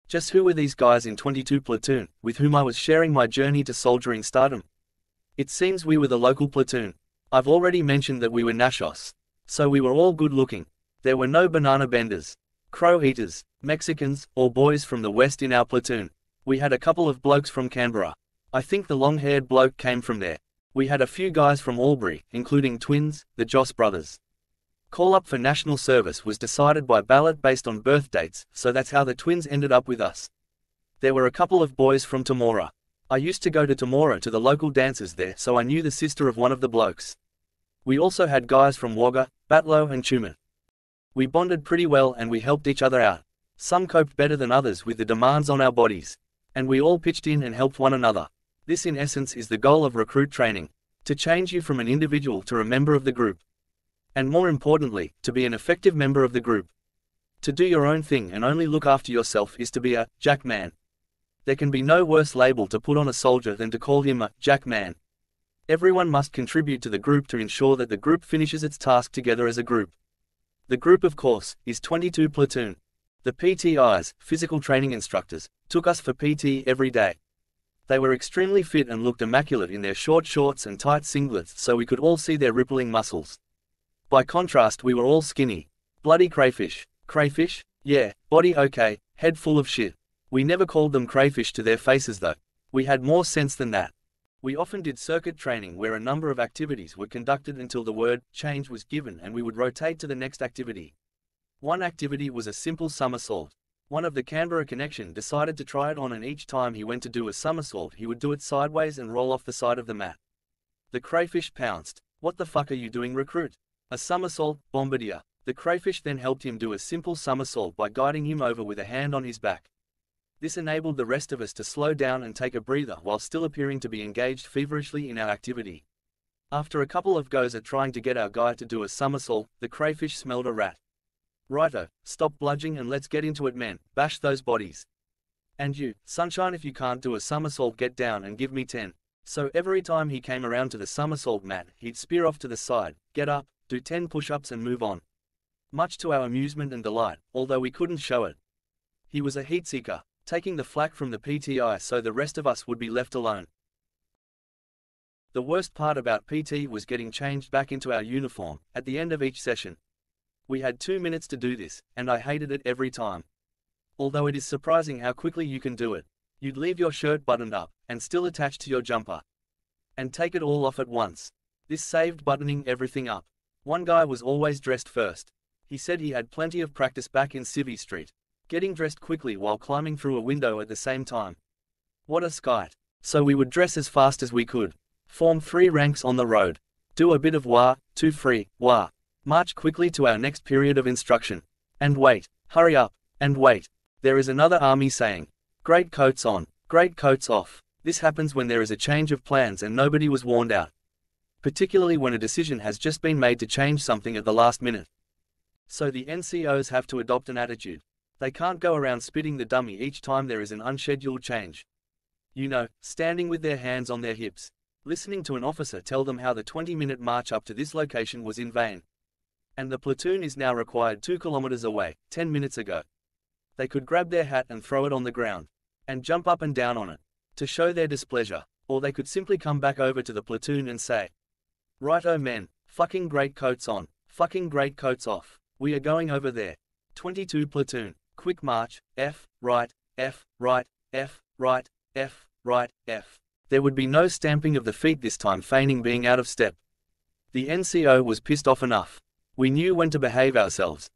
Just who were these guys in 22 Platoon, with whom I was sharing my journey to soldiering stardom? It seems we were the local platoon. I've already mentioned that we were Nashos. So we were all good looking. There were no banana benders, crow eaters, Mexicans, or boys from the west in our platoon. We had a couple of blokes from Canberra. I think the long-haired bloke came from there. We had a few guys from Albury, including twins, the Joss brothers. Call up for national service was decided by ballot based on birth dates, so that's how the twins ended up with us. There were a couple of boys from Temora. I used to go to Temora to the local dances there, so I knew the sister of one of the blokes. We also had guys from Wagga, Batlow and Tumut. We bonded pretty well and we helped each other out. Some coped better than others with the demands on our bodies. And we all pitched in and helped one another. This in essence is the goal of recruit training. To change you from an individual to a member of the group. And more importantly, to be an effective member of the group. To do your own thing and only look after yourself is to be a jack man. There can be no worse label to put on a soldier than to call him a jack man. Everyone must contribute to the group to ensure that the group finishes its task together as a group. The group, of course, is 22 Platoon. The PTIs, physical training instructors, took us for PT every day. They were extremely fit and looked immaculate in their short shorts and tight singlets so we could all see their rippling muscles. By contrast, we were all skinny. Bloody crayfish. Crayfish? Yeah, body okay, head full of shit. We never called them crayfish to their faces though. We had more sense than that. We often did circuit training where a number of activities were conducted until the word change was given and we would rotate to the next activity. One activity was a simple somersault. One of the Canberra connection decided to try it on, and each time he went to do a somersault he would do it sideways and roll off the side of the mat. The crayfish pounced. What the fuck are you doing, recruit? A somersault, bombardier. The crayfish then helped him do a simple somersault by guiding him over with a hand on his back. This enabled the rest of us to slow down and take a breather while still appearing to be engaged feverishly in our activity. After a couple of goes at trying to get our guy to do a somersault, the crayfish smelled a rat. Righto, stop bludging and let's get into it, men. Bash those bodies. And you, sunshine, if you can't do a somersault, get down and give me 10. So every time he came around to the somersault mat, he'd spear off to the side, get up, do 10 push-ups and move on. Much to our amusement and delight, although we couldn't show it. He was a heat seeker, taking the flak from the PTI so the rest of us would be left alone. The worst part about PT was getting changed back into our uniform at the end of each session. We had 2 minutes to do this, and I hated it every time. Although it is surprising how quickly you can do it. You'd leave your shirt buttoned up, and still attached to your jumper. And take it all off at once. This saved buttoning everything up. One guy was always dressed first. He said he had plenty of practice back in Civvy Street, getting dressed quickly while climbing through a window at the same time. What a skite. So we would dress as fast as we could. Form 3 ranks on the road. Do a bit of wah, 2 free, wah. March quickly to our next period of instruction. And wait. Hurry up. And wait. There is another army saying, great coats on, great coats off. This happens when there is a change of plans and nobody was warned out. Particularly when a decision has just been made to change something at the last minute. So the NCOs have to adopt an attitude. They can't go around spitting the dummy each time there is an unscheduled change. You know, standing with their hands on their hips, listening to an officer tell them how the 20-minute march up to this location was in vain. And the platoon is now required 2 kilometers away, 10 minutes ago. They could grab their hat and throw it on the ground, and jump up and down on it, to show their displeasure, or they could simply come back over to the platoon and say, righto men, fucking great coats on, fucking great coats off, we are going over there. 22 Platoon, quick march, F, right, F, right, F, right, F, right, F. There would be no stamping of the feet this time, feigning being out of step. The NCO was pissed off enough. We knew when to behave ourselves.